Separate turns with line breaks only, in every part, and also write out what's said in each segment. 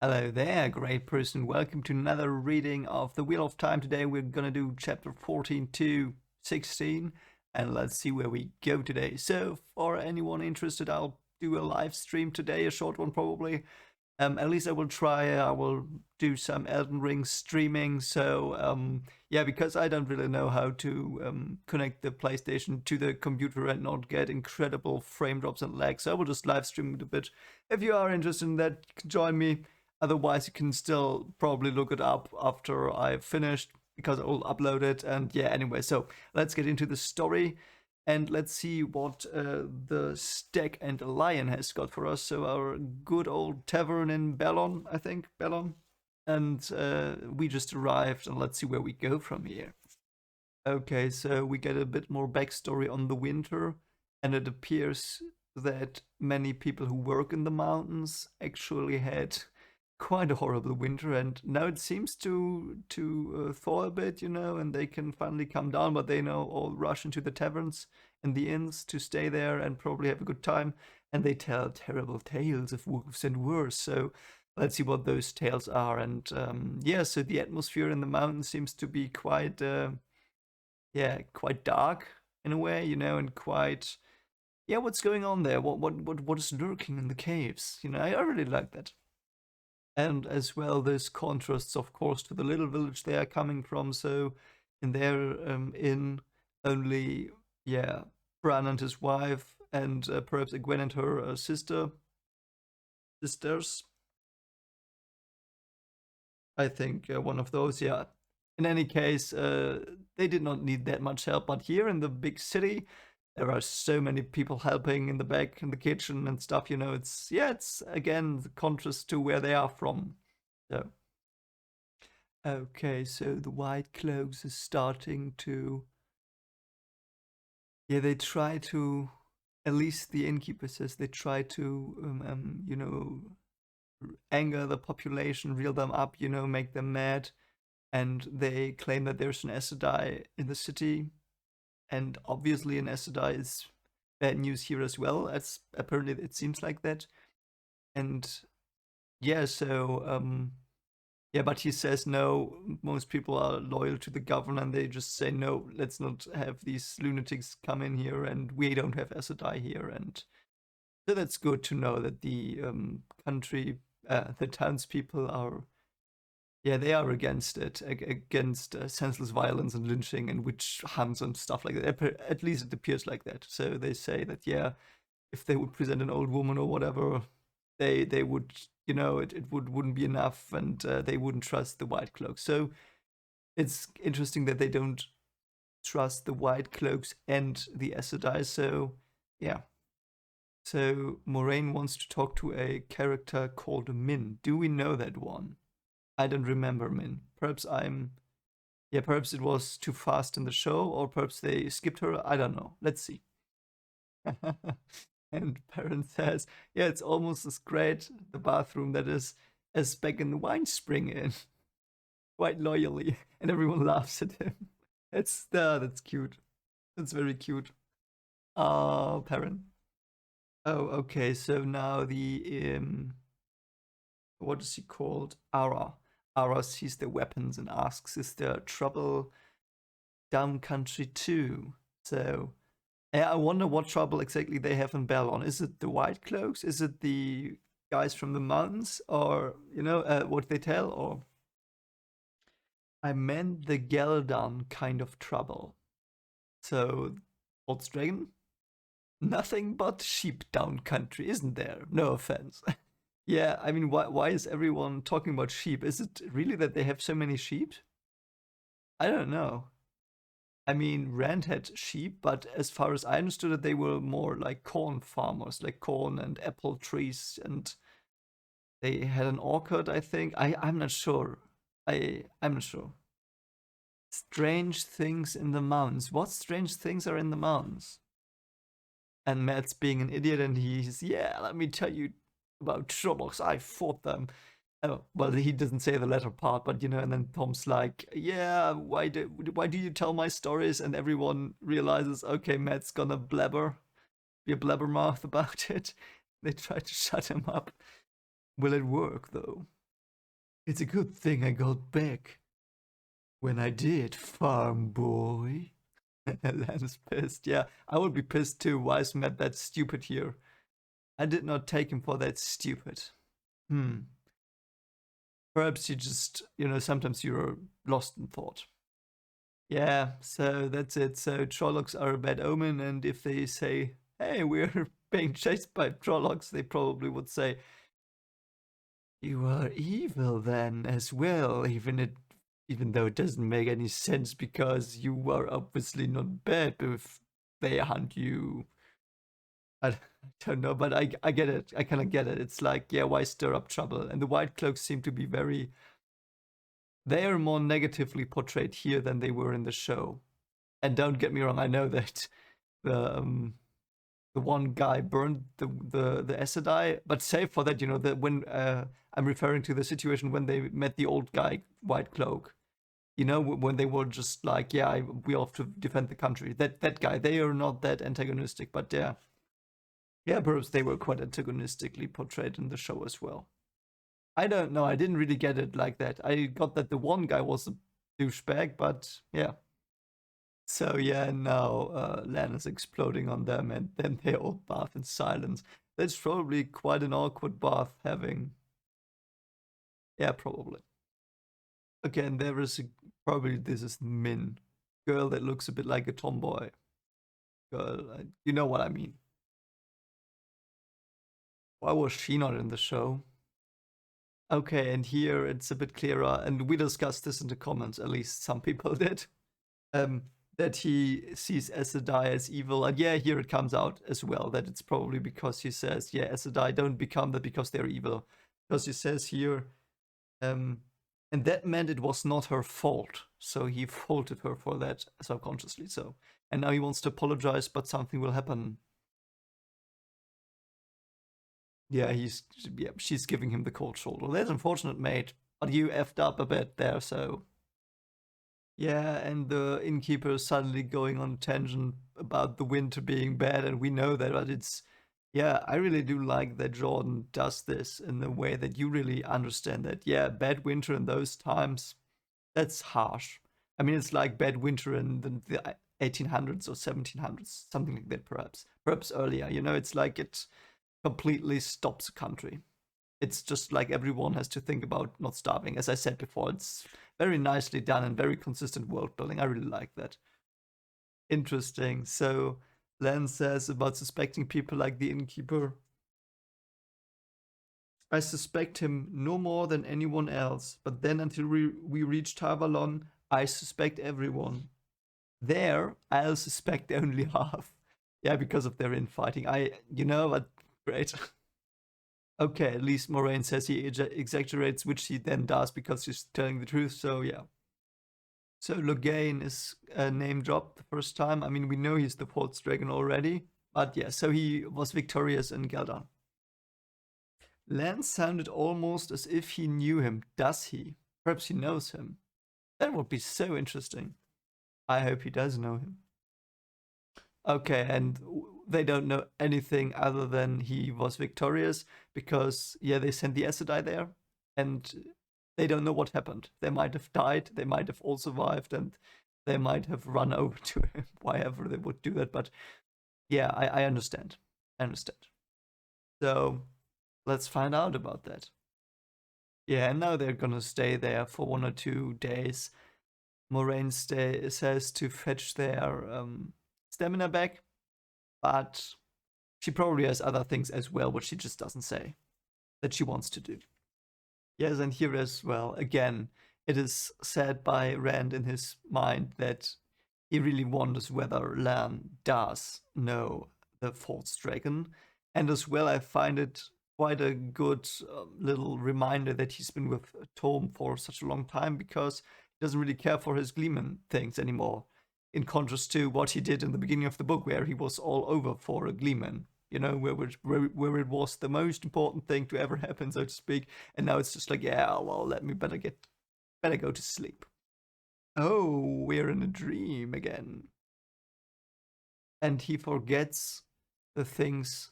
Hello there, great person. Welcome to another reading of The Wheel of Time. Today we're gonna do chapter 14 to 16, and let's see where we go today. So, for anyone interested, I'll do a live stream today, a short one probably. At least I will try. I will do some Elden Ring streaming. So yeah, because I don't really know how to connect the PlayStation to the computer and not get incredible frame drops and lag. So I will just live stream it a bit. If you are interested in that, join me. Otherwise, you can still probably look it up after I've finished because I'll upload it. And yeah, anyway, so let's get into the story. And let's see what the Stag and Lion has got for us. So our good old tavern in Bellon, I think, Bellon. And we just arrived, and let's see where we go from here. Okay, so we get a bit more backstory on the winter, and it appears that many people who work in the mountains actually had quite a horrible winter, and now it seems to thaw a bit, and they can finally come down. But they now all rush into the taverns and the inns to stay there and probably have a good time. And they tell terrible tales of wolves and worse. So let's see what those tales are. And yeah, so the atmosphere in the mountains seems to be quite yeah, quite dark in a way, and quite yeah, what's going on there? What is lurking in the caves? I really like that. And as well, there's contrasts, of course, to the little village they are coming from. So in their inn, only yeah, Bran and his wife, and perhaps Egwene and her sisters. I think one of those. Yeah. In any case, they did not need that much help. But here in the big city, there are so many people helping in the back, in the kitchen and stuff. It's again the contrast to where they are from. So okay, so the White Cloaks is starting to. Yeah, they try to. At least the innkeeper says they try to, anger the population, reel them up, make them mad, and they claim that there's an Aes Sedai in the city, and obviously an Aes Sedai is bad news here as well. As apparently it seems like that, and yeah, so yeah, but he says no. Most people are loyal to the governor, and they just say no. Let's not have these lunatics come in here, and we don't have Aes Sedai here, and so that's good to know that the the townspeople are, yeah, they are against it, against senseless violence and lynching and witch hunts and stuff like that. At least it appears like that. So they say that, yeah, if they would present an old woman or whatever, they would, wouldn't be enough, and they wouldn't trust the White Cloaks. So it's interesting that they don't trust the White Cloaks and the Aes Sedai. So yeah. So Moraine wants to talk to a character called Min. Do we know that one? I don't remember Min. Yeah, perhaps it was too fast in the show, or perhaps they skipped her. I don't know. Let's see. And Perrin says, yeah, it's almost as great, the bathroom that is, as back in the wine spring inn. Quite loyally. And everyone laughs at him. That's cute. That's very cute. Perrin. Oh, okay. So now what is he called? Ara. Ara sees the weapons and asks, "Is there trouble down country too?" So yeah, I wonder what trouble exactly they have in Bellon. Is it the White Cloaks? Is it the guys from the mountains, or what they tell? Or I meant the Geldan kind of trouble. So what's dragon? Nothing but sheep down country, isn't there? No offense. Yeah, I mean, why is everyone talking about sheep? Is it really that they have so many sheep? I don't know. I mean, Rand had sheep, but as far as I understood it, they were more like corn farmers, like corn and apple trees, and they had an orchard, I think. I'm not sure. I'm not sure. Strange things in the mountains. What strange things are in the mountains? And Matt's being an idiot, and he's, yeah, let me tell you about troubles. I fought them. Oh, well, he doesn't say the latter part, but and then Tom's like, yeah, why do you tell my stories? And everyone realizes, okay, Matt's gonna be a blabbermouth about it. They try to shut him up. Will it work though? It's a good thing I got back when I did, farm boy. Lan's pissed. Yeah, I would be pissed too. Why is Matt that stupid here? I did not take him for that stupid. Hmm. Perhaps you just, sometimes you're lost in thought. Yeah, so that's it. So Trollocs are a bad omen, and if they say, hey, we're being chased by Trollocs, they probably would say, you are evil then as well, even though it doesn't make any sense because you are obviously not bad if they hunt you. I don't know, but I get it. I kind of get it. It's like, yeah, why stir up trouble? And the White Cloaks seem to be they are more negatively portrayed here than they were in the show. And don't get me wrong, I know that the the one guy burned the Aes Sedai, but save for that, that when I'm referring to the situation when they met the old guy, White Cloak. When they were just like, yeah, we have to defend the country. That guy, they are not that antagonistic, but yeah, perhaps they were quite antagonistically portrayed in the show as well. I don't know. I didn't really get it like that. I got that the one guy was a douchebag, but yeah. So yeah, now Lan is exploding on them, and then they all bath in silence. That's probably quite an awkward bath having. Yeah, probably. Again, there is probably this is Min, girl that looks a bit like a tomboy. Girl, you know what I mean. Why was she not in the show? Okay, and here it's a bit clearer, and we discussed this in the comments. At least some people did. Um, that he sees Aes Sedai as evil. And yeah, here it comes out as well that it's probably because he says, yeah, Aes Sedai don't become that because they're evil. Because he says here, and that meant it was not her fault. So he faulted her for that subconsciously. So, and now he wants to apologize, but something will happen. Yeah, she's giving him the cold shoulder. That's unfortunate, mate. But you effed up a bit there, so yeah, and the innkeeper is suddenly going on a tangent about the winter being bad, and we know that, but yeah, I really do like that Jordan does this in the way that you really understand that, yeah, bad winter in those times, that's harsh. I mean, it's like bad winter in the 1800s or 1700s, something like that, perhaps earlier, it's like it completely stops a country. It's just like everyone has to think about not starving. As I said before, it's very nicely done and very consistent world building. I really like that. Interesting. So Len says about suspecting people like the innkeeper. I suspect him no more than anyone else, but then until we reach Tavalon, I suspect everyone. There, I'll suspect only half. Yeah, because of their infighting. But great. Okay, at least Moraine says he exaggerates, which he then does because he's telling the truth. So yeah. So Logain is name dropped the first time. I mean, we know he's the fourth dragon already, but yeah. So he was victorious in Geldon. Lance sounded almost as if he knew him. Does he? Perhaps he knows him. That would be so interesting. I hope he does know him. Okay, and they don't know anything other than he was victorious because, yeah, they sent the Aes Sedai there and they don't know what happened. They might have died, they might have all survived, and they might have run over to him, why ever they would do that. But yeah, I understand. I understand. So let's find out about that. Yeah, and now they're gonna stay there for 1 or 2 days. Moraine says to fetch their stamina back, but she probably has other things as well, which she just doesn't say that she wants to do. Yes, and here as well, again, it is said by Rand in his mind that he really wonders whether Lan does know the fourth dragon. And as well, I find it quite a good little reminder that he's been with Tom for such a long time because he doesn't really care for his Gleeman things anymore. In contrast to what he did in the beginning of the book, where he was all over for a Gleeman, where it was the most important thing to ever happen, so to speak. And now it's just like, yeah, well, let me better go to sleep. Oh, we're in a dream again. And he forgets the things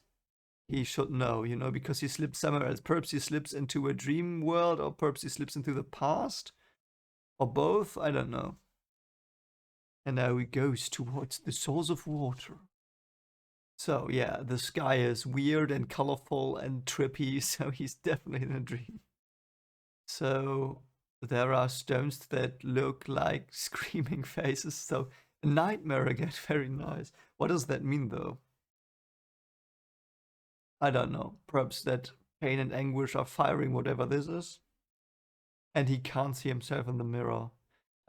he should know, you know, because he slips somewhere else. Perhaps he slips into a dream world, or perhaps he slips into the past, or both. I don't know. And now he goes towards the source of water. So yeah, the sky is weird and colorful and trippy, so he's definitely in a dream. So there are stones that look like screaming faces, so a nightmare again, very nice. What does that mean though? I don't know. Perhaps that pain and anguish are firing whatever this is. And he can't see himself in the mirror.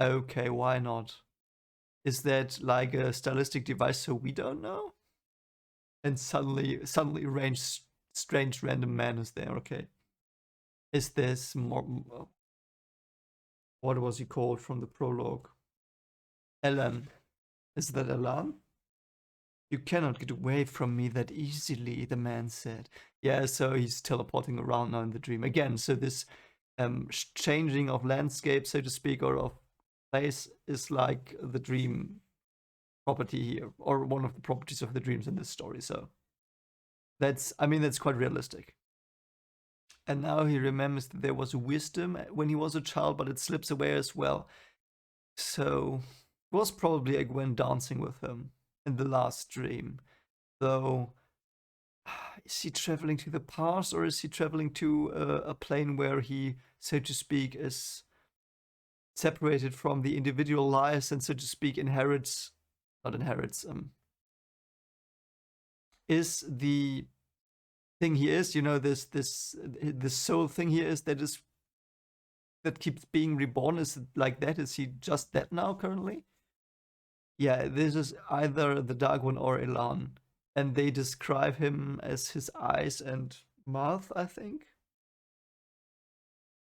Okay, why not? Is that like a stylistic device so we don't know? And suddenly strange random man is there. Okay. Is this more? What was he called from the prologue? Elan. Is that Elan? You cannot get away from me that easily, the man said. Yeah, so he's teleporting around now in the dream again. So this changing of landscape, so to speak, or of place is like the dream property here, or one of the properties of the dreams in this story. So that's quite realistic. And now he remembers that there was wisdom when he was a child, but it slips away as well. So it was probably a Gwen dancing with him in the last dream. Though, is he traveling to the past, or is he traveling to a plane where he, so to speak, is separated from the individual lives and, so to speak, is the thing he is, you know, this soul thing he is that keeps being reborn? Is it like that? Is he just that now currently? Yeah, this is either the Dark One or Elan, and they describe him as his eyes and mouth, I think.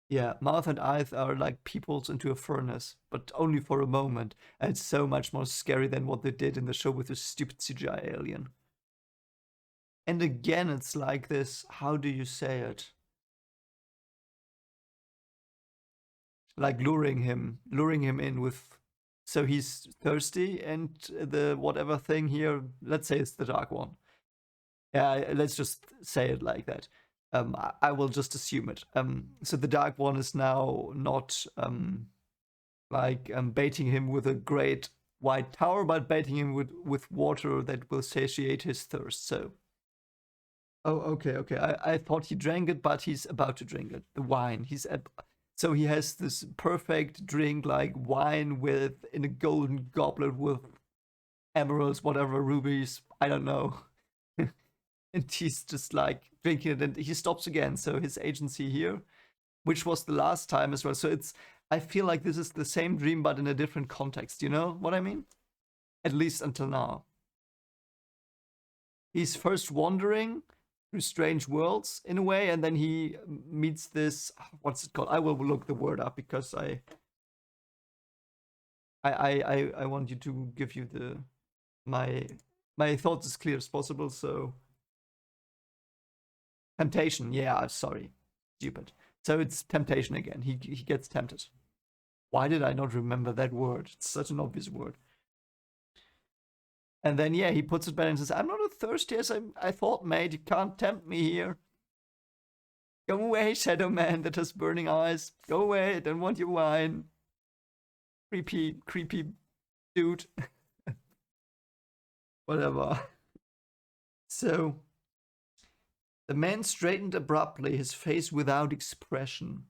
Yeah, mouth and eyes are like peepholes into a furnace, but only for a moment, and it's so much more scary than what they did in the show with the stupid CGI alien. And again, it's like this, how do you say it? Like luring him in with, so he's thirsty, and the whatever thing here, let's say it's the Dark One. Yeah, let's just say it like that. I will just assume it. So the Dark One is now not baiting him with a great white tower, but baiting him with water that will satiate his thirst. So, oh, okay. I thought he drank it, but he's about to drink it. The wine. So he has this perfect drink, like wine in a golden goblet with emeralds, whatever, rubies. I don't know. And he's just like drinking it, and he stops again. So his agency here, which was the last time as well. So I feel like this is the same dream, but in a different context. You know what I mean? At least until now. He's first wandering through strange worlds in a way, and then he meets this, what's it called? I will look the word up because I want you to give you my thoughts as clear as possible. So temptation, yeah, sorry, stupid. So it's temptation again. He gets tempted. Why did I not remember that word? It's such an obvious word. And then, yeah, he puts it back and says, I'm not as thirsty as I thought, mate. You can't tempt me here. Go away, Shadow Man that has burning eyes. Go away, I don't want your wine. Creepy dude. Whatever. So, the man straightened abruptly, his face without expression.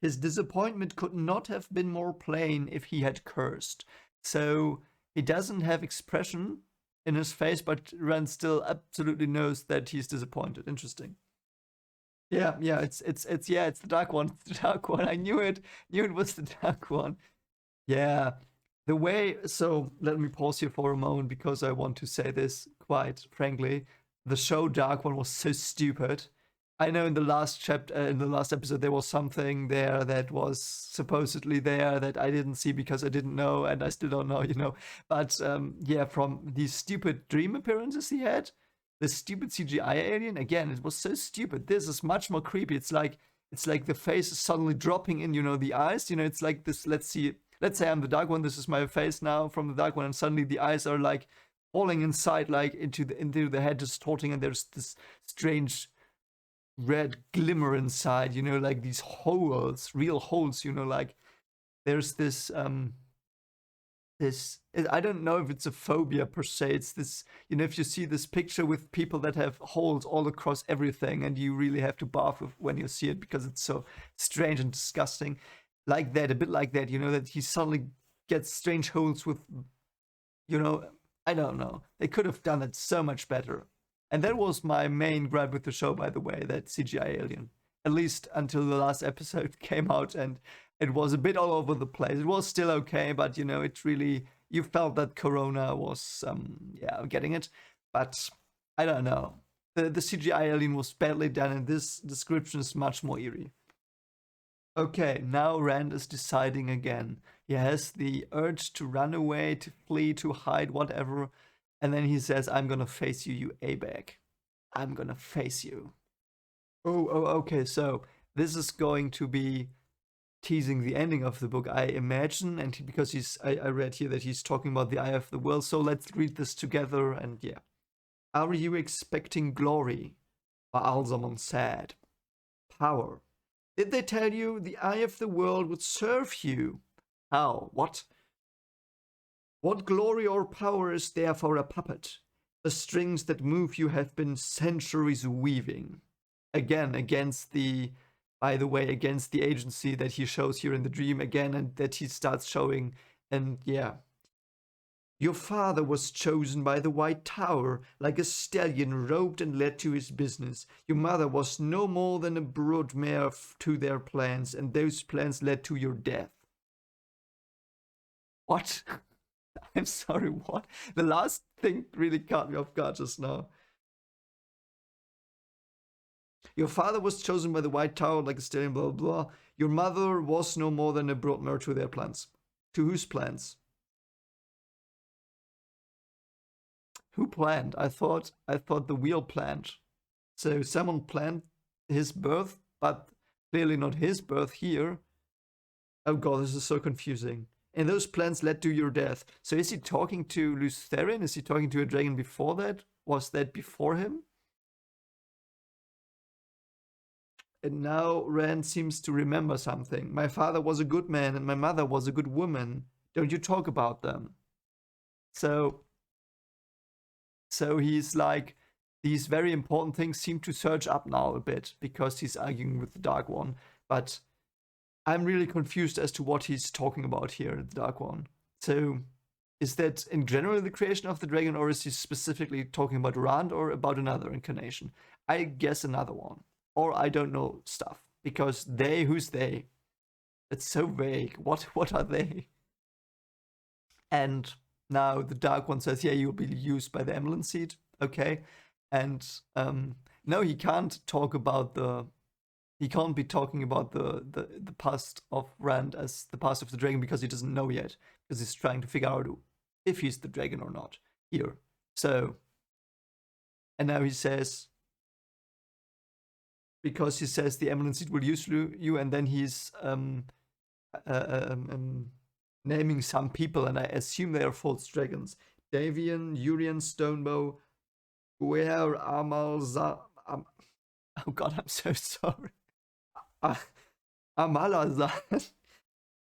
His disappointment could not have been more plain if he had cursed. So, he doesn't have expression in his face, but Ren still absolutely knows that he's disappointed. Interesting. Yeah, it's the Dark One. It's the Dark One. I knew it. Knew it was the Dark One. Yeah. The way, so let me pause here for a moment because I want to say this quite frankly. The show Dark One was so stupid. I know in the last episode, there was something there that was supposedly there that I didn't see because I didn't know, and I still don't know, you know. But yeah, from these stupid dream appearances he had, the stupid CGI alien, again, it was so stupid. This is much more creepy. It's like the face is suddenly dropping in, you know, the eyes. You know, it's like this. Let's say I'm the Dark One. This is my face now from the Dark One, and suddenly the eyes are like falling inside, like into the head, distorting, and there's this strange red glimmer inside, like these holes, real holes, like there's this I don't know if it's a phobia per se. It's this, if you see this picture with people that have holes all across everything, and you really have to bath when you see it because it's so strange and disgusting, like that, a bit like that, that he suddenly gets strange holes with, I don't know. They could have done it so much better. And that was my main gripe with the show, by the way, that CGI alien. At least until the last episode came out, and it was a bit all over the place. It was still okay, but it really, you felt that Corona was getting it. But I don't know. The CGI alien was badly done, and this description is much more eerie. Okay, now Rand is deciding again. He has the urge to run away, to flee, to hide, whatever. And then he says, I'm gonna face you, you A-bag. I'm gonna face you. Oh, okay, so this is going to be teasing the ending of the book, I imagine, and because I read here that he's talking about the eye of the world, so let's read this together, and yeah. Are you expecting glory? Alzamon said. Power. Did they tell you the eye of the world would serve you? How? What? What glory or power is there for a puppet? The strings that move you have been centuries weaving. Again, against the agency that he shows here in the dream again, and that he starts showing, and yeah. Your father was chosen by the White Tower, like a stallion robed and led to his business. Your mother was no more than a brood mare to their plans, and those plans led to your death. What? I'm sorry, what? The last thing really caught me off guard just now. Your father was chosen by the White Tower, like a stallion, blah, blah, blah. Your mother was no more than a brood mare to their plans. To whose plans? Who planned? I thought the wheel planned. So someone planned his birth, but clearly not his birth here. Oh god, this is so confusing. And those plans led to your death. So is he talking to Lutherian? Is he talking to a dragon before that? Was that before him? And now Rand seems to remember something. My father was a good man and my mother was a good woman. Don't you talk about them? So he's like, these very important things seem to surge up now a bit because he's arguing with the Dark One. But I'm really confused as to what he's talking about here, the Dark One. So is that in general the creation of the dragon, or is he specifically talking about Rand or about another incarnation? I guess another one. Or I don't know stuff. Because they, who's they? It's so vague. What are they? And now the Dark One says, yeah, you'll be used by the Emerald Seed. Okay. And no, he can't talk about he can't be talking about the past of Rand as the past of the dragon because he doesn't know yet. Because he's trying to figure out if he's the dragon or not here. So, and now he says, because he says the Emerald Seed will use you, and then he's naming some people, and I assume they are false dragons. Davian, Urian, Stonebow, Guer, oh god, I'm so sorry. Amalazan,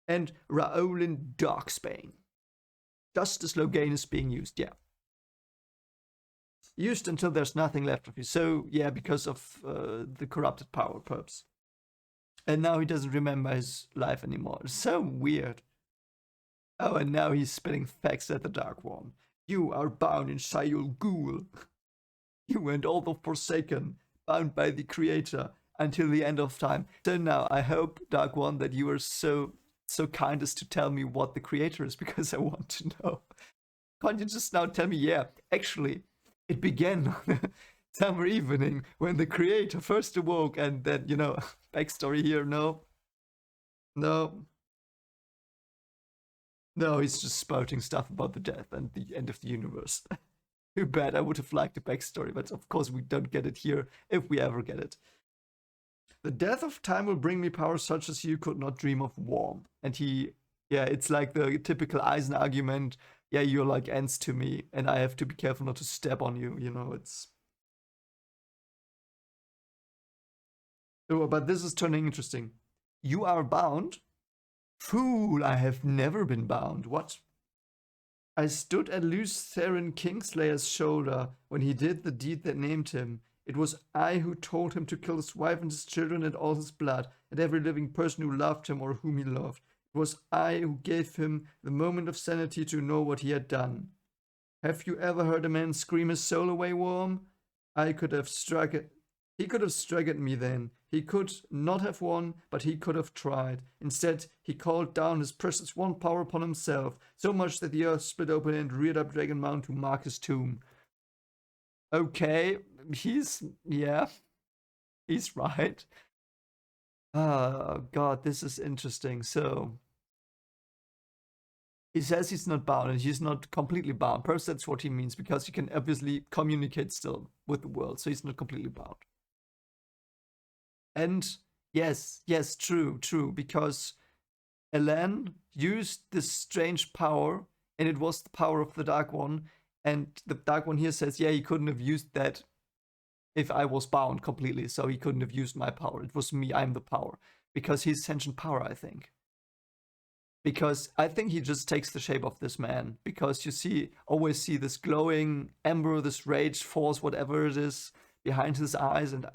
and Raolin Darksbane. Just as Logain is being used, yeah. Used until there's nothing left of you. So, yeah, because of the corrupted power, perhaps. And now he doesn't remember his life anymore. It's so weird. Oh, and now he's spitting facts at the Dark One. You are bound in Shayul Ghul. You and all the Forsaken, bound by the Creator until the end of time. So now, I hope, Dark One, that you are so kind as to tell me what the Creator is, because I want to know. Can't you just now tell me, yeah, actually, it began on a summer evening when the Creator first awoke, and then, backstory here, no, he's just spouting stuff about the death and the end of the universe. Too bad, I would have liked a backstory, but of course we don't get it here, if we ever get it. The death of time will bring me power such as you could not dream of warm. And it's like the typical Eisen argument. yeah, you're like ants to me, and I have to be careful not to step on you. You know, it's. Oh, but this is turning interesting. You are bound? Fool, I have never been bound. What? I stood at Lutheran Kingslayer's shoulder when he did the deed that named him. It was I who told him to kill his wife and his children and all his blood, and every living person who loved him or whom he loved. It was I who gave him the moment of sanity to know what he had done. Have you ever heard a man scream his soul away, Worm? I could have struck it. He could have struck at me then. He could not have won, but he could have tried. Instead, he called down his precious one power upon himself, so much that the earth split open and reared up Dragon Mound to mark his tomb. Okay, yeah, he's right. Oh, God, this is interesting. So, he says he's not bound and he's not completely bound. Perhaps that's what he means because he can obviously communicate still with the world, so he's not completely bound. And yes, true, because Elan used this strange power, and it was the power of the Dark One. And the Dark One here says, yeah, he couldn't have used that if I was bound completely, so he couldn't have used my power. It was me, I'm the power. Because he's sentient power, I think. Because I think he just takes the shape of this man. Because you always see this glowing ember, this rage force, whatever it is, behind his eyes, and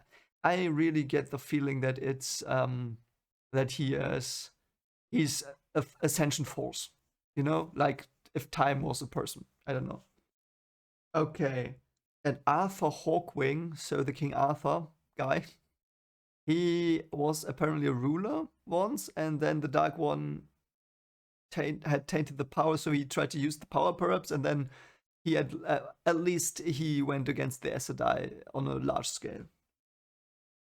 I really get the feeling that it's that he's a sentient force, you know, like if time was a person. I don't know. Okay, and Arthur Hawkwing, so the King Arthur guy, he was apparently a ruler once, and then the Dark One had tainted the power, so he tried to use the power perhaps, and then he had at least he went against the Aes Sedai on a large scale.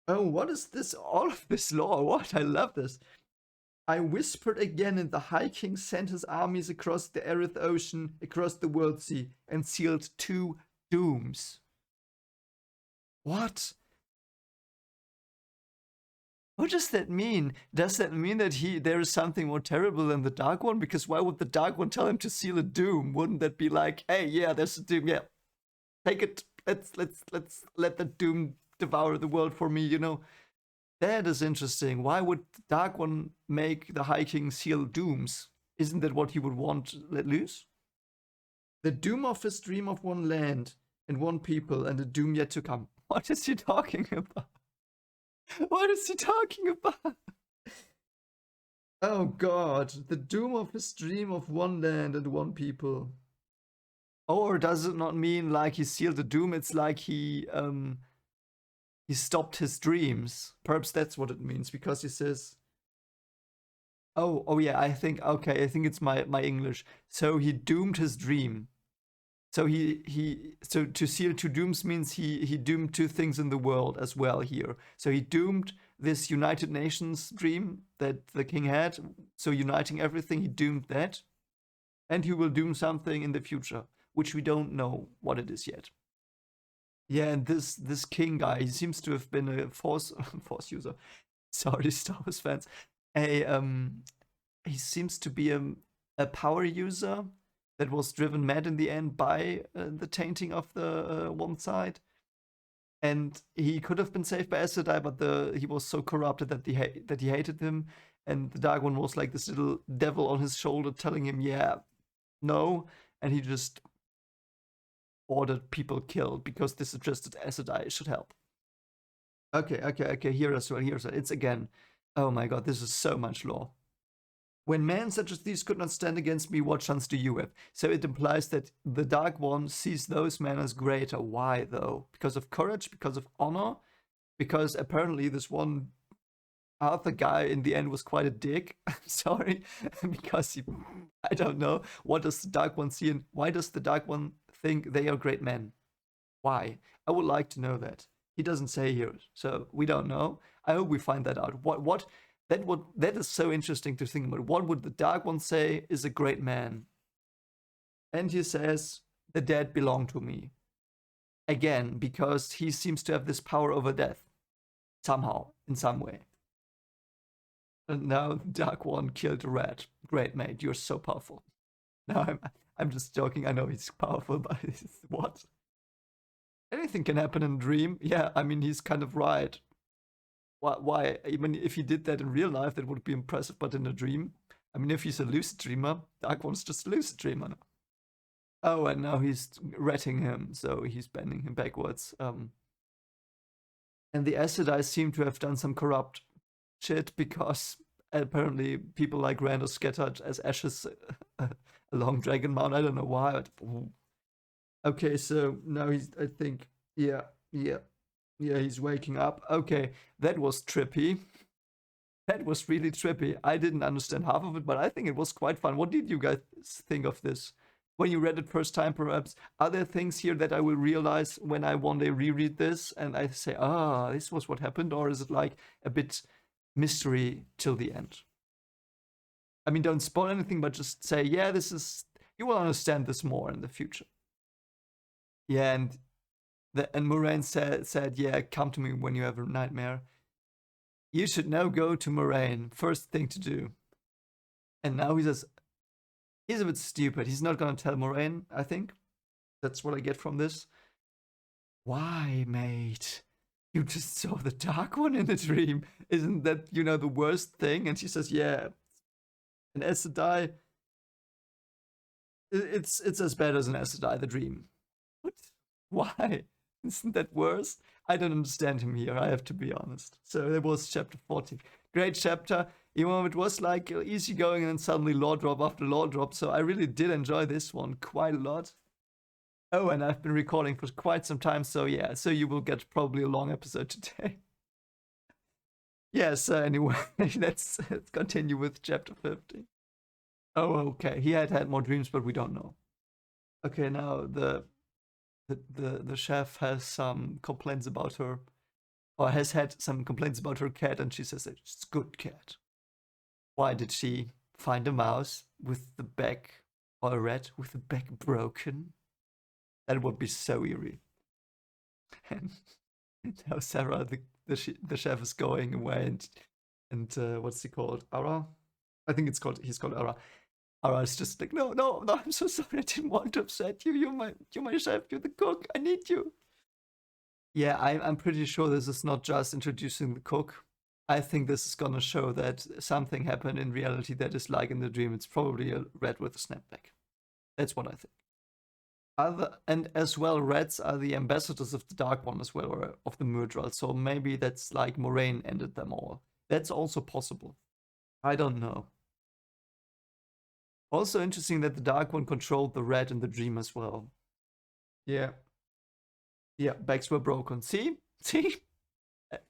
Oh, what is this? All of this lore? What? I love this. I whispered again, and the High King sent his armies across the Arid Ocean, across the World Sea, and sealed 2 dooms. What? What does that mean? Does that mean that there is something more terrible than the Dark One? Because why would the Dark One tell him to seal a doom? Wouldn't that be like, hey, yeah, there's a doom, yeah, take it. Let's let the doom devour the world for me, you know? That is interesting. Why would the Dark One make the High King seal dooms? Isn't that what he would want let loose? The doom of his dream of one land and one people and a doom yet to come. What is he talking about? What is he talking about? Oh God, the doom of his dream of one land and one people. Or does it not mean like he sealed the doom? It's like he stopped his dreams. Perhaps that's what it means, because he says, oh yeah, I think it's my English. So he doomed his dream. So so to seal 2 dooms means he doomed 2 things in the world as well here. So he doomed this United Nations dream that the king had. So uniting everything, he doomed that. And he will doom something in the future, which we don't know what it is yet. Yeah, and this king guy, he seems to have been a force user. Sorry, Star Wars fans. He seems to be a power user that was driven mad in the end by the tainting of the one side. And he could have been saved by Aes Sedai, but he was so corrupted that he hated him. And the Dark One was like this little devil on his shoulder telling him, yeah, no. And he just ordered people killed because this suggested Aes Sedai should help. Okay, here as well. It's again. Oh my god, this is so much lore. When men such as these could not stand against me, what chance do you have? So it implies that the Dark One sees those men as greater. Why, though? Because of courage? Because of honor? Because apparently this one Arthur guy in the end was quite a dick. Sorry. Because I don't know. What does the Dark One see? And why does the Dark One think they are great men? Why? I would like to know that. He doesn't say here, so we don't know. I hope we find that out. That is so interesting to think about. What would the Dark One say is a great man? And he says, the dead belong to me. Again, because he seems to have this power over death. Somehow, in some way. And now the Dark One killed a rat. Great, mate, you're so powerful. Now I'm just joking. I know he's powerful, but what? Anything can happen in a dream. Yeah, I mean, he's kind of right. Why? Even if he did that in real life, that would be impressive, but in a dream? I mean, if he's a lucid dreamer, Dark One's just a lucid dreamer. Oh, and now he's retting him, so he's bending him backwards. And the Acid Eyes seem to have done some corrupt shit because apparently people like Rand are scattered as ashes along Dragon Mount. I don't know why. But... Okay, so now he's, I think, yeah, he's waking up. Okay, that was trippy. That was really trippy. I didn't understand half of it, but I think it was quite fun. What did you guys think of this? When you read it first time, perhaps, are there things here that I will realize when I one day reread this and I say, ah, this was what happened? Or is it like a bit mystery till the end? I mean, don't spoil anything, but just say, yeah, this is, you will understand this more in the future. Yeah, and Moraine said, yeah, come to me when you have a nightmare. You should now go to Moraine, first thing to do. And now he says, he's a bit stupid. He's not gonna tell Moraine, I think. That's what I get from this. Why, mate? You just saw the Dark One in the dream. Isn't that, the worst thing? And she says, yeah. And Aes Sedai, it's as bad as an Aes Sedai, the dream. What? Why? Isn't that worse? I don't understand him here, I have to be honest. So that was chapter 14. Great chapter. It was like easygoing and then suddenly lore drop after lore drop. So I really did enjoy this one quite a lot. Oh, and I've been recording for quite some time. So yeah, so you will get probably a long episode today. Yeah, so anyway, let's continue with chapter 15. Oh, okay. He had more dreams, but we don't know. Okay, now the chef has some complaints about her, or has had some complaints about her cat, and she says that it's a good cat. Why did she find a mouse with the back, or a rat with the back broken? That would be so eerie. And now Sarah, the chef, is going away, and what's he called? Ara? I think he's called Ara. Ara is just like, no, I'm so sorry. I didn't want to upset you. You're my chef. You're the cook. I need you. Yeah, I'm pretty sure this is not just introducing the cook. I think this is gonna show that something happened in reality that is like in the dream. It's probably a rat with a snapback. That's what I think. And as well, rats are the ambassadors of the Dark One as well, or of the Myrddraal. So maybe that's like Moraine ended them all. That's also possible. I don't know. Also interesting that the Dark One controlled the rat in the dream as well. Yeah. Yeah, backs were broken. See?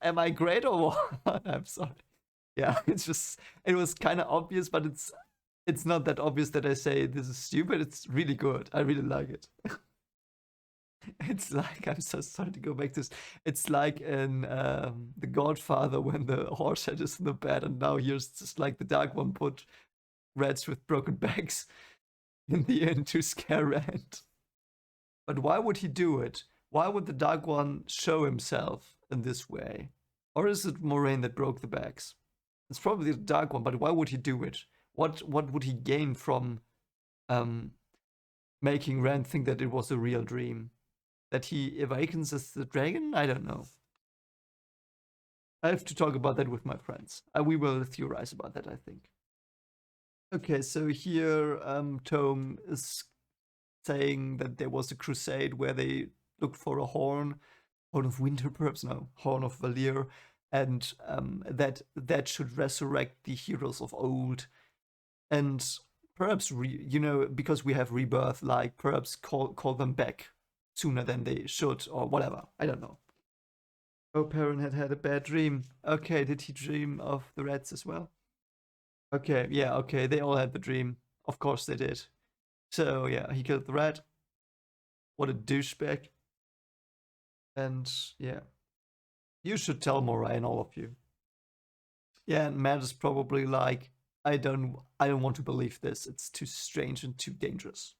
Am I great or what? I'm sorry. Yeah, it was kind of obvious, but it's not that obvious that I say this is stupid. It's really good. I really like it. It's like, I'm so sorry to go back to this. It's like in The Godfather when the horse head is in the bed, and now here's just like the Dark One put rats with broken backs in the inn to scare Rand. But why would he do it? Why would the Dark One show himself in this way? Or is it Moraine that broke the backs? It's probably the Dark One, but why would he do it? What would he gain from making Rand think that it was a real dream? That he awakens as the dragon? I don't know. I have to talk about that with my friends. We will theorize about that, I think. Okay, so here Tome is saying that there was a crusade where they looked for a horn of winter, perhaps, no, horn of Valir, and that should resurrect the heroes of old, and perhaps because we have rebirth, like perhaps call them back sooner than they should, or whatever. I don't know. Oh, Perrin had a bad dream. Okay, did he dream of the rats as well? Okay, yeah, okay, they all had the dream. Of course they did. So, yeah, he killed the rat. What a douchebag. And, yeah. You should tell Moraine, all of you. Yeah, and Matt is probably like, I don't want to believe this. It's too strange and too dangerous.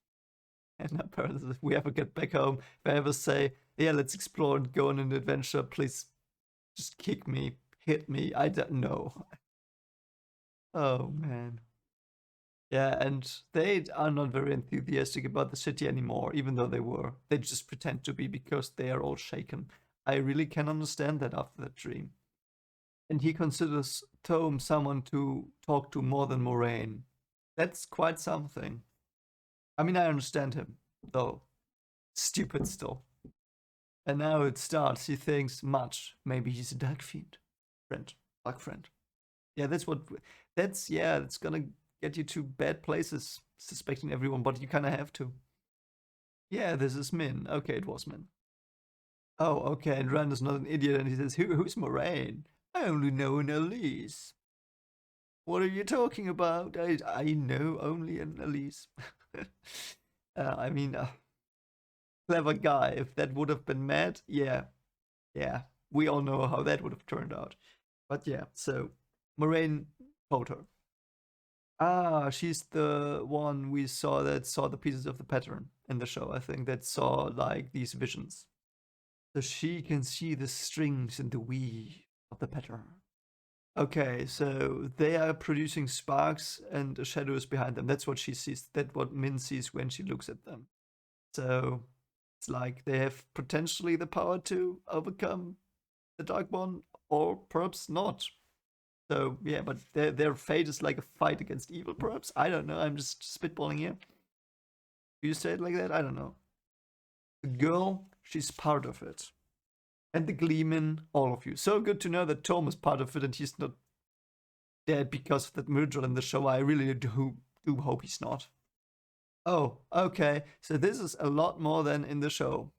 And apparently, if we ever get back home, if I ever say, yeah, let's explore and go on an adventure, please just kick me, hit me. I don't know. Oh, man. Yeah, and they are not very enthusiastic about the city anymore, even though they were. They just pretend to be because they are all shaken. I really can understand that after that dream. And he considers Tome someone to talk to more than Moraine. That's quite something. I mean, I understand him, though. Stupid still. And now it starts. He thinks much. Maybe he's a dark fiend. Friend. Dark friend. Yeah, that's what. That's, yeah, it's gonna get you to bad places, suspecting everyone, but you kinda have to. Yeah, this is Min. Okay, it was Min. Oh, okay, and Rand is not an idiot, and he says, who's Moraine? I only know an Elise. What are you talking about? I know only an Elise. I mean, clever guy. If that would have been Matt, yeah, yeah, we all know how that would have turned out. But yeah, so Moraine told her. Ah, she's the one we saw that saw the pieces of the pattern in the show, I think, that saw like these visions. So she can see the strings and the weave of the pattern. Okay, so they are producing sparks and a shadow is behind them. That's what she sees. That's what Min sees when she looks at them. So it's like they have potentially the power to overcome the Dark One, or perhaps not. So yeah, but their fate is like a fight against evil, perhaps. I don't know. I'm just spitballing here. You say it like that? I don't know. The girl, she's part of it. And the Gleeman, all of you. So good to know that Tom is part of it and he's not dead because of that murder in the show. I really do hope he's not. Oh, okay. So this is a lot more than in the show.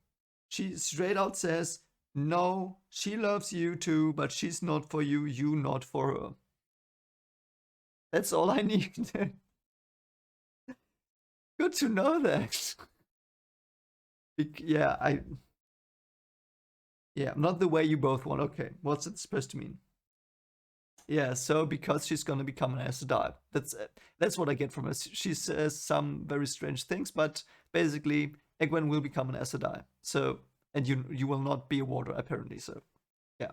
She straight out says, no, she loves you too, but she's not for you, you not for her. That's all I need. Good to know that. Yeah, yeah, not the way you both want. Okay, what's it supposed to mean? Yeah, so because she's gonna become an Aes Sedai. That's what I get from her. She says some very strange things, but basically, Egwene will become an Aes Sedai. So, and you will not be a warder apparently. So, yeah,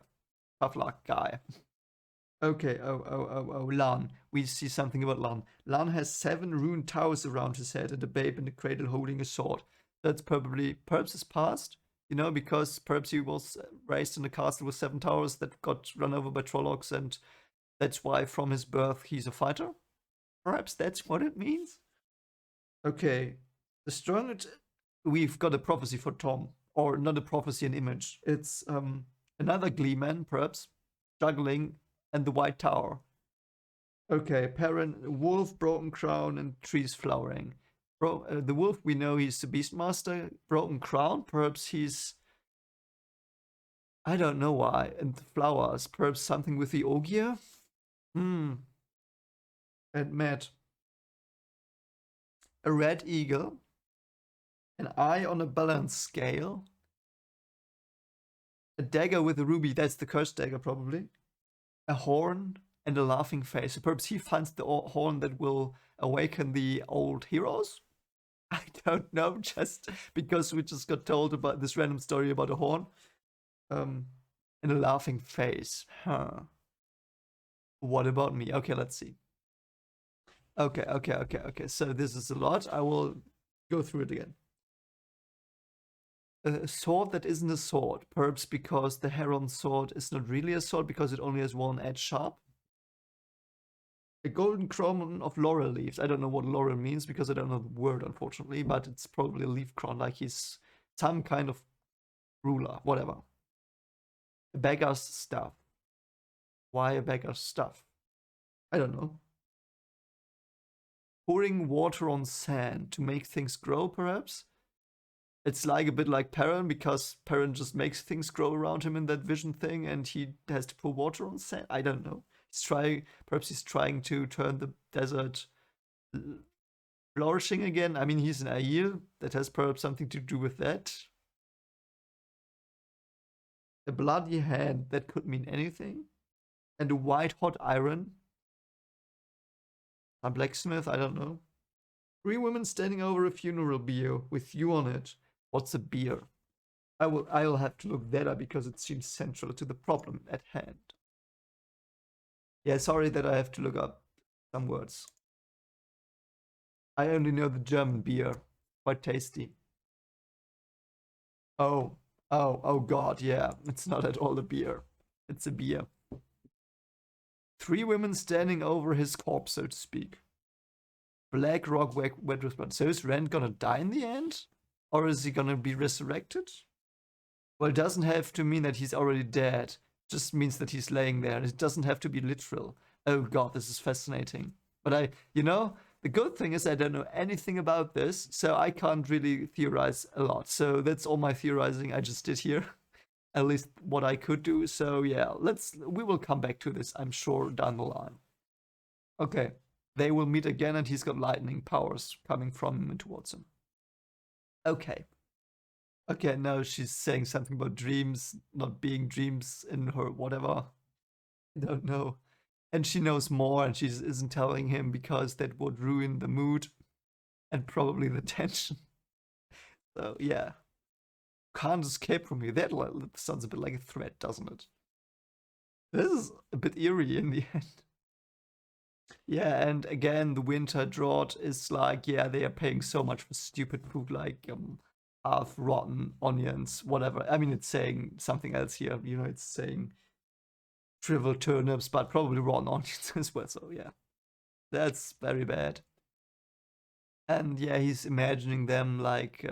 tough luck, guy. Okay. Oh. Lan. We see something about Lan. Lan has 7 ruined towers around his head and a babe in the cradle holding a sword. That's probably perhaps his past. You know, because perhaps he was raised in a castle with 7 towers that got run over by Trollocs and that's why from his birth he's a fighter? Perhaps that's what it means? Okay. The strongest. We've got a prophecy for Tom. Or not a prophecy, an image. It's another Gleeman, perhaps, juggling and the White Tower. Okay, Perrin, wolf, broken crown, and trees flowering. The wolf, we know he's the Beastmaster. Broken crown, perhaps he's. I don't know why. And the flowers, perhaps something with the Ogier? Hmm. And Matt. A red eagle, an eye on a balance scale, a dagger with a ruby, that's the cursed dagger probably, a horn, and a laughing face. So perhaps he finds the horn that will awaken the old heroes? I don't know, just because we just got told about this random story about a horn. And a laughing face. Huh. What about me? Okay, let's see. Okay. So this is a lot. I will go through it again. A sword that isn't a sword, perhaps because the Heron sword is not really a sword because it only has one edge sharp. A golden crown of laurel leaves. I don't know what laurel means because I don't know the word, unfortunately, but it's probably a leaf crown, like he's some kind of ruler, whatever. A beggar's staff. Why a beggar's staff? I don't know. Pouring water on sand to make things grow, perhaps? It's like a bit like Perrin because Perrin just makes things grow around him in that vision thing and he has to pour water on sand. I don't know. Perhaps he's trying to turn the desert flourishing again. I mean, he's an Aiel. That has perhaps something to do with that. A bloody hand, that could mean anything. And a white hot iron. A blacksmith, I don't know. 3 women standing over a funeral bier with you on it. What's a bier? I'll have to look that up because it seems central to the problem at hand. Yeah, sorry that I have to look up some words. I only know the German beer. Quite tasty. Oh, oh God, yeah. It's not at all a beer. It's a beer. Three women standing over his corpse, so to speak. Black rock wet with blood. So is Rand gonna die in the end? Or is he gonna be resurrected? Well, it doesn't have to mean that he's already dead. It just means that he's laying there. It doesn't have to be literal. Oh God, this is fascinating. But the good thing is I don't know anything about this, so I can't really theorize a lot. So that's all my theorizing I just did here. At least what I could do. So yeah, we will come back to this, I'm sure, down the line. Okay. They will meet again and he's got lightning powers coming from him and towards him. Okay. Okay, now she's saying something about dreams not being dreams in her whatever. I don't know. And she knows more and she isn't telling him because that would ruin the mood and probably the tension. So yeah. Can't escape from me. That sounds a bit like a threat, doesn't it? This is a bit eerie in the end. Yeah, and again, the winter drought is like, yeah, they are paying so much for stupid food like half rotten onions, whatever. I mean, it's saying something else here. It's saying shriveled turnips, but probably rotten onions as well. So yeah, that's very bad. And yeah, he's imagining them like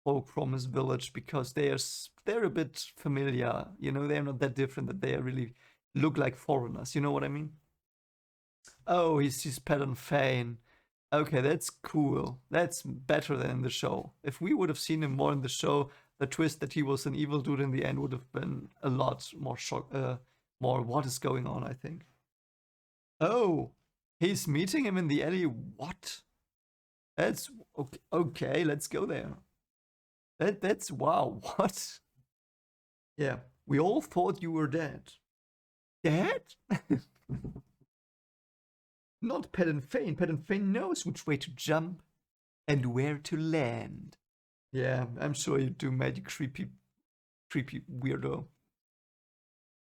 folk from his village because they're a bit familiar. They're not that different that they really look like foreigners. You know what I mean? Oh, he sees Pat and Fane. Okay, that's cool. That's better than in the show. If we would have seen him more in the show, the twist that he was an evil dude in the end would have been a lot more more what is going on, I think. Oh, he's meeting him in the alley. What? That's okay. Okay, let's go there. That's wow. What? Yeah, we all thought you were dead. Dead? Not Pat and Fane. Pat and Fane knows which way to jump and where to land. Yeah, I'm sure you do, mate, you creepy weirdo.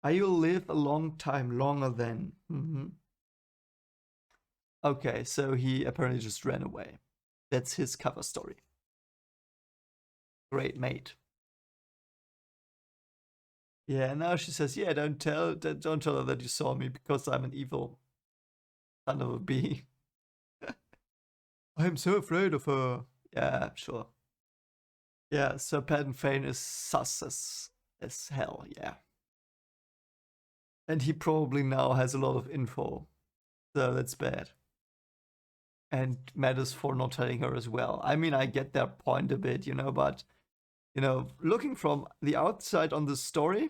I'll live a long time, longer than. Okay, so he apparently just ran away. That's his cover story. Great, mate. Yeah, now she says, yeah, don't tell her that you saw me because I'm an evil son of a bee. I'm so afraid of her. Yeah, sure. Yeah, so Pat and Fane is sus as hell, yeah. And he probably now has a lot of info. So that's bad. And matters for not telling her as well. I mean, I get their point a bit, but, looking from the outside on the story,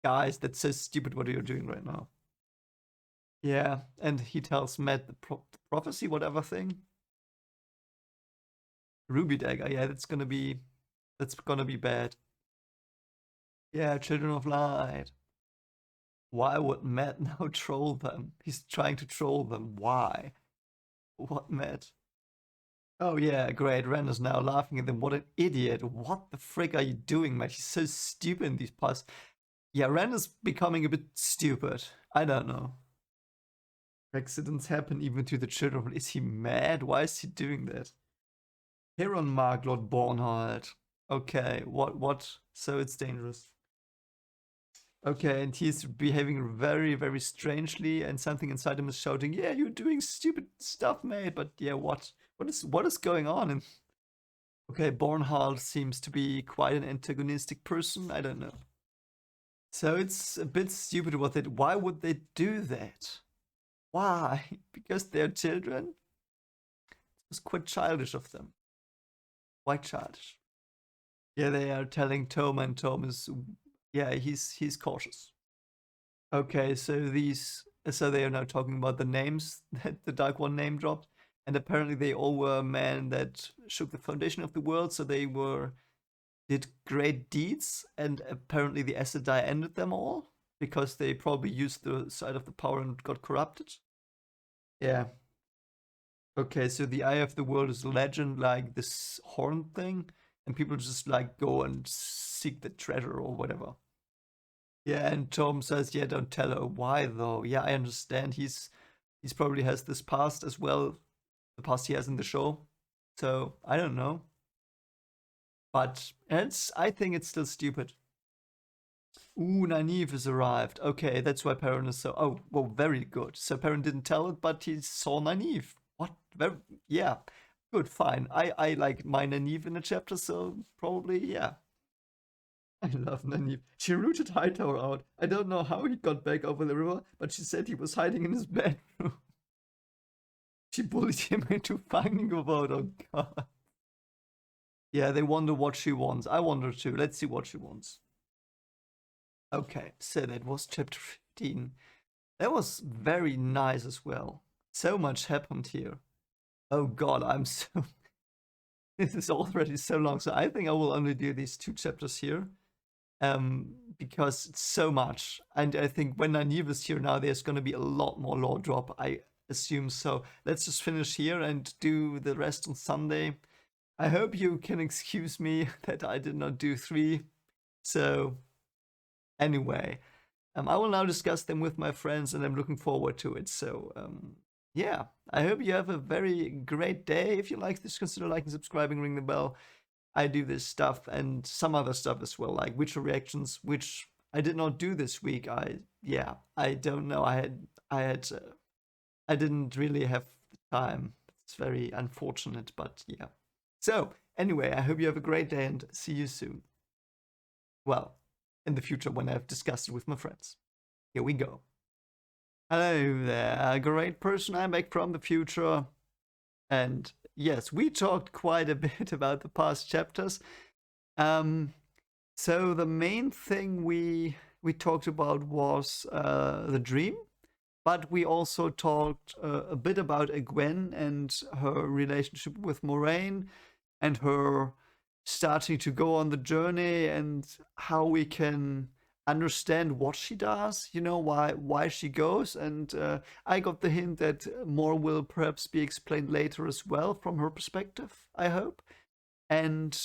guys, that's so stupid what you're doing right now. Yeah, and he tells Matt the prophecy, whatever thing. Ruby Dagger, yeah, that's gonna be bad. Yeah, Children of Light. Why would Matt now troll them? He's trying to troll them. Why? What, Matt? Oh yeah, great. Ren is now laughing at them. What an idiot. What the frick are you doing, Matt? He's so stupid in these parts. Yeah, Ren is becoming a bit stupid. I don't know. Accidents happen even to the children. Is he mad? Why is he doing that? Heron Mark Lord Bornhold. Okay, what? So it's dangerous. Okay, and he's behaving very, very strangely, and something inside him is shouting, "Yeah, you're doing stupid stuff, mate." But yeah, what is going on? And okay, Bornhold seems to be quite an antagonistic person. I don't know. So it's a bit stupid what they. Why would they do that? Why? Because they're children. It's quite childish of them. Quite childish. Yeah, they are telling Tom, and Tom is, yeah, he's cautious. Okay, so they are now talking about the names that the Dark One name dropped, and apparently they all were men that shook the foundation of the world. So they did great deeds, and apparently the Aes Sedai ended them all because they probably used the side of the power and got corrupted. Yeah. Okay, so the Eye of the World is legend, like this horn thing, and people just like go and seek the treasure or whatever. Yeah, and Tom says, "Yeah, don't tell her." Why though? Yeah, I understand. He's probably has this past as well, the past he has in the show. So I don't know, but I think it's still stupid. Ooh, Nynaeve has arrived. Okay, that's why Perrin is so. Oh, well, very good. So Perrin didn't tell it, but he saw Nynaeve. What? Very, yeah, good, fine. I like my Nynaeve in the chapter, so probably yeah. I love Nynaeve. She rooted Hightower out. I don't know how he got back over the river, but she said he was hiding in his bedroom. She bullied him into finding a vote. Oh god. Yeah, they wonder what she wants. I wonder too. Let's see what she wants. Okay, so that was chapter 15. That was very nice as well. So much happened here. Oh god, I'm so... This is already so long, so I think I will only do these 2 chapters here. Because it's so much. And I think when Nynaeve is here now, there's going to be a lot more lore drop, I assume. So let's just finish here and do the rest on Sunday. I hope you can excuse me that I did not do 3. So anyway, I will now discuss them with my friends and I'm looking forward to it. So yeah, I hope you have a very great day. If you like this, consider liking, subscribing, ring the bell. I do this stuff and some other stuff as well, like Witcher reactions, which I did not do this week. I don't know. I didn't really have the time. It's very unfortunate, but yeah. So anyway, I hope you have a great day and see you soon. Well, in the future when I've discussed it with my friends. Here we go. Hello there, great person. I'm back from the future. And yes, we talked quite a bit about the past chapters. So the main thing we talked about was the dream, but we also talked a bit about Egwene and her relationship with Moraine and her starting to go on the journey and how we can understand what she does, you know, why she goes. And I got the hint that more will perhaps be explained later as well from her perspective, I hope. And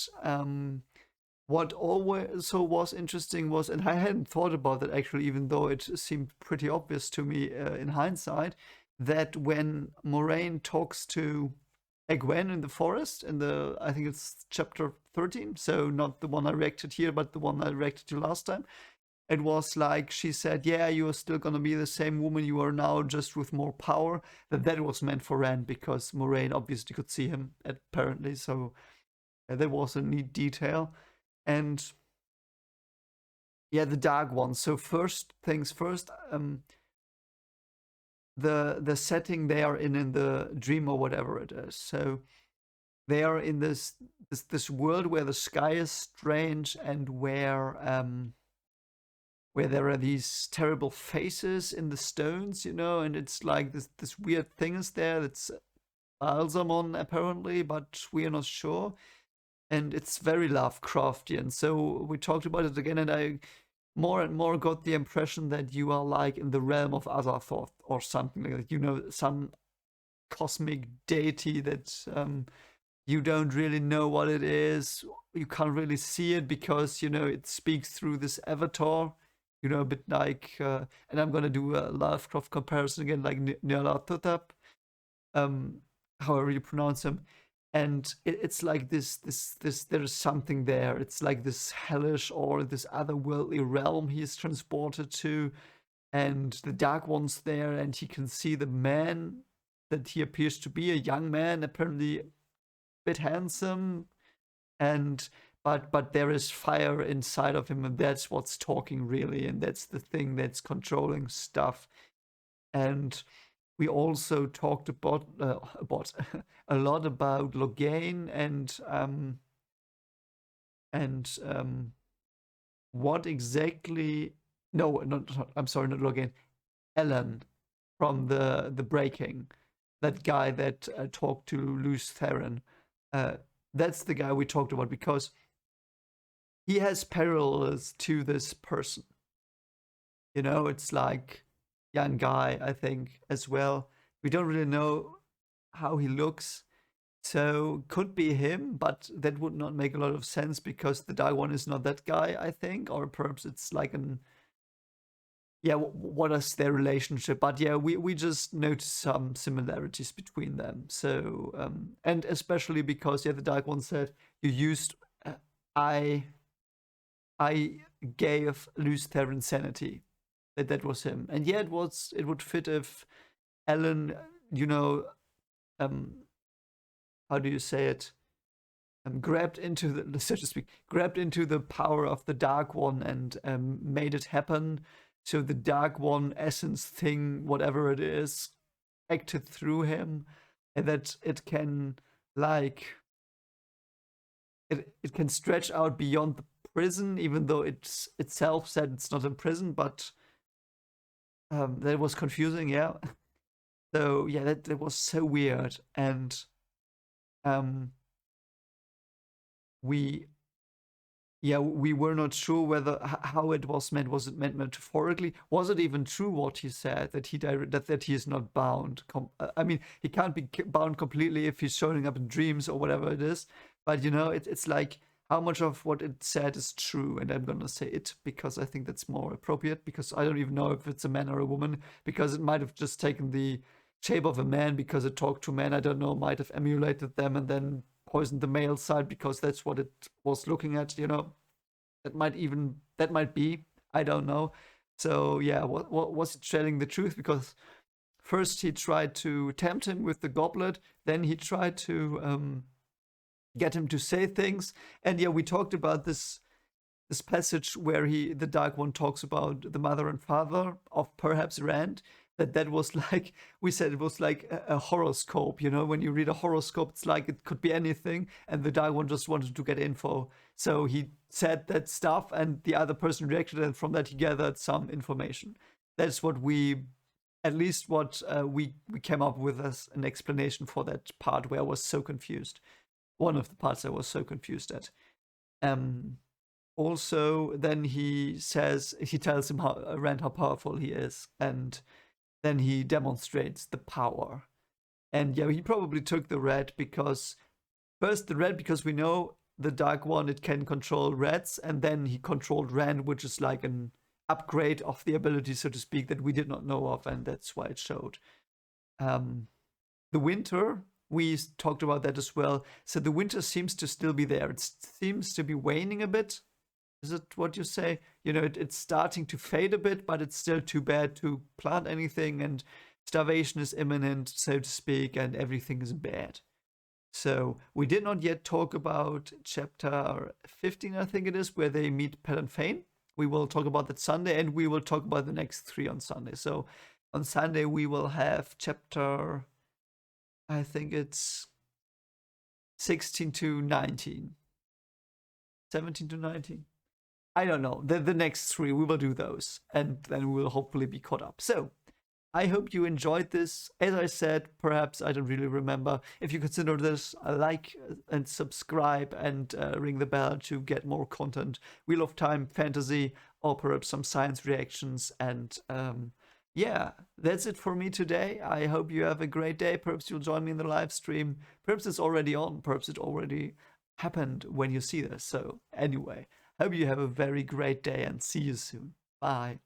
what also was interesting was, and I hadn't thought about that actually, even though it seemed pretty obvious to me in hindsight, that when Moraine talks to Egwene in the forest, in the, I think it's chapter 13, so not the one I reacted here, but the one I reacted to last time, it was like she said, yeah, you are still gonna be the same woman you are now, just with more power. That was meant for Rand, because Moraine obviously could see him, apparently, so that was a neat detail. And yeah, the Dark One. So first things first, the setting they are in the dream or whatever it is. So they are in this world where the sky is strange and where there are these terrible faces in the stones, you know, and it's like this weird thing is there that's Alzamon apparently, but we are not sure. And it's very Lovecraftian. So we talked about it again, and I more and more got the impression that you are like in the realm of Azathoth or something like that. You know, some cosmic deity that you don't really know what it is. You can't really see it because, you know, it speaks through this avatar. You know, a bit like, and I'm gonna do a Lovecraft comparison again, like Nyarlathotep, however you pronounce him. And it's like this, there is something there. It's like this hellish or this otherworldly realm he is transported to. And the Dark One's there, and he can see the man that he appears to be, a young man, apparently a bit handsome. And but there is fire inside of him, and that's what's talking really, and that's the thing that's controlling stuff. And we also talked about a lot about Loghain and what exactly. No, not I'm sorry, not Loghain. Ellen from the Breaking, that guy that talked to Luce Theron. That's the guy we talked about, because he has parallels to this person. You know, it's like young guy, I think, as well. We don't really know how he looks, so could be him, but that would not make a lot of sense because the Dark One is not that guy, I think, or perhaps it's like yeah, what is their relationship? But yeah, we just noticed some similarities between them. So and especially because yeah, the Dark One said you used I I gave lose their insanity. That was him, and yeah, it would fit if Ellen, you know, um, how do you say it? Grabbed into the, so to speak, grabbed into the power of the Dark One and made it happen. So the Dark One essence thing, whatever it is, acted through him, and that it can like it can stretch out beyond the prison, even though it's itself said it's not in prison. But that was confusing, yeah. So yeah, that was so weird, and um, we yeah, we were not sure whether how it was meant. Was it meant metaphorically? Was it even true what he said that that he is not bound? I mean, he can't be bound completely if he's showing up in dreams or whatever it is. But you know, it's like how much of what it said is true, and I'm gonna say it because I think that's more appropriate. Because I don't even know if it's a man or a woman, because it might have just taken the shape of a man because it talked to men. I don't know, might have emulated them and then poisoned the male side because that's what it was looking at, you know. That might be, I don't know. So yeah, what was it telling the truth? Because first he tried to tempt him with the goblet, then he tried to get him to say things. And yeah, we talked about this passage where the Dark One talks about the mother and father of perhaps Rand. That was like, we said it was like a horoscope. You know, when you read a horoscope, it's like it could be anything, and the Dark One just wanted to get info. So he said that stuff, and the other person reacted, and from that he gathered some information. That's what at least what we came up with as an explanation for that part where I was so confused. One of the parts I was so confused at. Um, Also, then he tells him Rand how powerful he is, and then he demonstrates the power. And yeah, he probably took the red because first the red because we know the Dark One, it can control reds, and then he controlled Rand, which is like an upgrade of the ability, so to speak, that we did not know of, and that's why it showed. The winter, we talked about that as well. So the winter seems to still be there. It seems to be waning a bit. Is it what you say? You know, it's starting to fade a bit, but it's still too bad to plant anything, and starvation is imminent, so to speak, and everything is bad. So we did not yet talk about chapter 15, I think it is, where they meet Pat and Fane. We will talk about that Sunday, and we will talk about the next 3 on Sunday. So on Sunday we will have chapter, I think it's 16 to 19. 17 to 19. I don't know. The next 3, we will do those, and then we'll hopefully be caught up. So I hope you enjoyed this. As I said, perhaps I don't really remember. If you consider this, like and subscribe and ring the bell to get more content. Wheel of Time, fantasy, or perhaps some science reactions. And yeah, that's it for me today. I hope you have a great day. Perhaps you'll join me in the live stream. Perhaps it's already on. Perhaps it already happened when you see this. So anyway, hope you have a very great day and see you soon. Bye.